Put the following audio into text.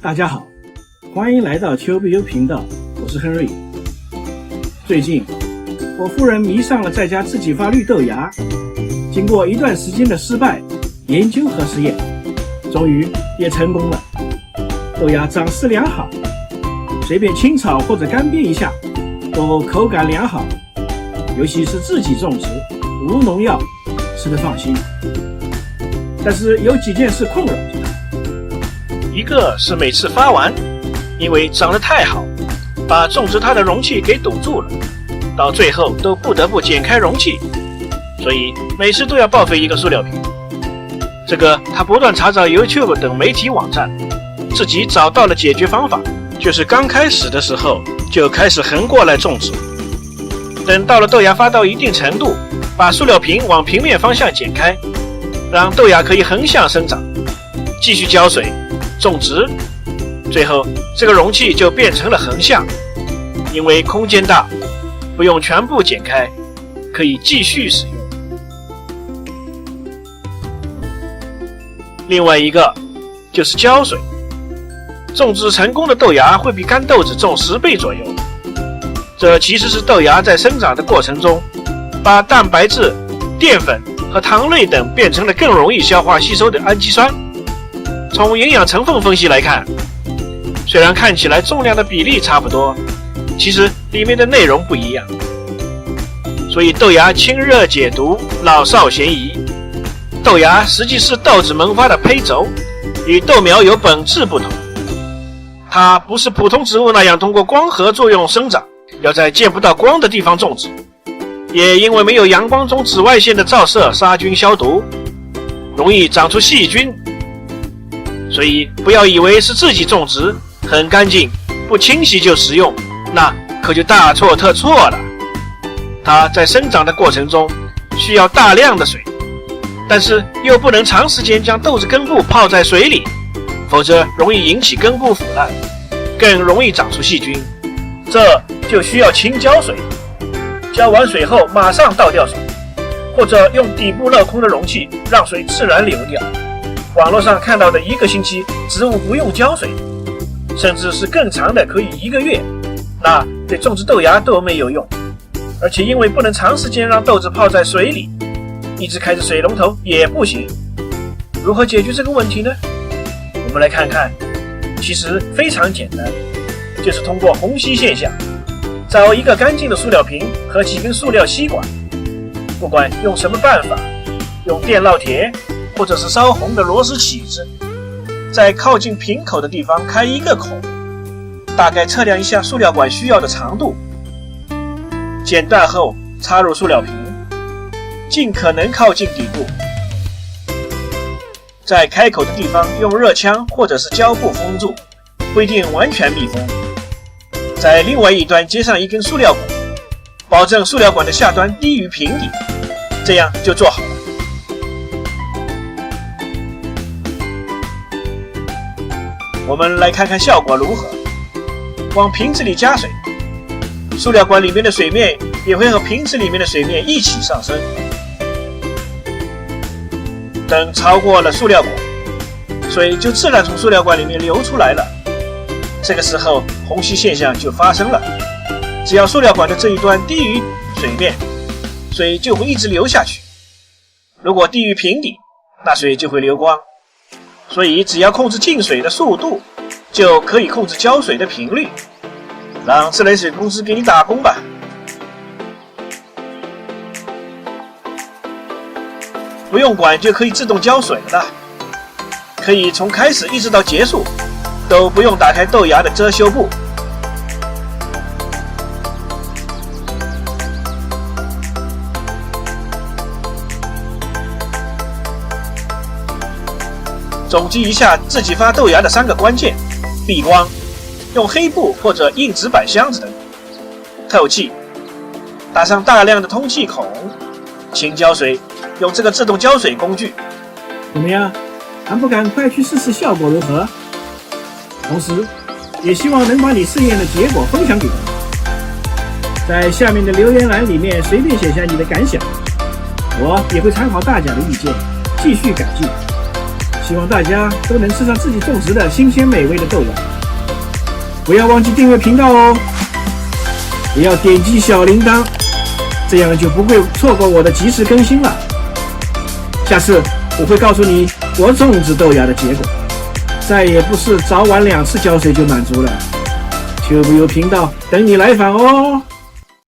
大家好，欢迎来到 QBU 频道，我是 Henry。最近我夫人迷上了在家自己发绿豆芽，经过一段时间的失败研究和实验，终于也成功了。豆芽长势良好，随便清炒或者干煸一下都口感良好，尤其是自己种植无农药，吃得放心。但是有几件事困扰着他。一个是每次发完，因为长得太好，把种植它的容器给堵住了，到最后都不得不剪开容器，所以每次都要报废一个塑料瓶。这个他不断查找 YouTube 等媒体网站，自己找到了解决方法，就是刚开始的时候就开始横过来种植，等到了豆芽发到一定程度，把塑料瓶往平面方向剪开，让豆芽可以横向生长，继续浇水种植，最后这个容器就变成了横向，因为空间大，不用全部剪开，可以继续使用。另外一个就是浇水，种植成功的豆芽会比干豆子重10倍左右，这其实是豆芽在生长的过程中，把蛋白质、淀粉和糖类等变成了更容易消化吸收的氨基酸。从营养成分分析来看，虽然看起来重量的比例差不多，其实里面的内容不一样。所以豆芽清热解毒，老少咸宜。豆芽实际是豆子萌发的胚轴，与豆苗有本质不同。它不是普通植物那样通过光合作用生长，要在见不到光的地方种植，也因为没有阳光中紫外线的照射杀菌消毒，容易长出细菌。所以不要以为是自己种植很干净，不清洗就食用，那可就大错特错了。它在生长的过程中需要大量的水，但是又不能长时间将豆子根部泡在水里，否则容易引起根部腐烂，更容易长出细菌。这就需要勤浇水，浇完水后马上倒掉水，或者用底部镂空的容器让水自然流掉。网络上看到的1个星期植物不用浇水，甚至是更长的可以1个月，那对种植豆芽都没有用。而且因为不能长时间让豆子泡在水里，一直开着水龙头也不行。如何解决这个问题呢？我们来看看，其实非常简单，就是通过虹吸现象，找一个干净的塑料瓶和几根塑料吸管，不管用什么办法，用电烙铁或者是烧红的螺丝起子，在靠近瓶口的地方开1个孔，大概测量一下塑料管需要的长度，剪断后插入塑料瓶，尽可能靠近底部，在开口的地方用热枪或者是胶布封住，不一定完全密封，在另外一端接上一根塑料管，保证塑料管的下端低于瓶底，这样就做好了。我们来看看效果如何。往瓶子里加水，塑料管里面的水面也会和瓶子里面的水面一起上升。等超过了塑料管，水就自然从塑料管里面流出来了。这个时候虹吸现象就发生了。只要塑料管的这一端低于水面，水就会一直流下去。如果低于瓶底，那水就会流光。所以只要控制进水的速度，就可以控制浇水的频率。让自来水公司给你打工吧。不用管就可以自动浇水了，可以从开始一直到结束都不用打开豆芽的遮羞布。总结一下自己发豆芽的3个关键：避光，用黑布或者硬纸板箱子等；透气，打上大量的通气孔；勤浇水，用这个自动浇水工具。怎么样，还不赶快去试试效果如何？同时也希望能把你试验的结果分享给我们，在下面的留言栏里面随便写下你的感想，我也会参考大家的意见继续改进。希望大家都能吃上自己种植的新鲜美味的豆芽。不要忘记订阅频道哦，也要点击小铃铛，这样就不会错过我的及时更新了。下次我会告诉你我种植豆芽的结果，再也不是早晚2次浇水就满足了。秋不油频道等你来访哦。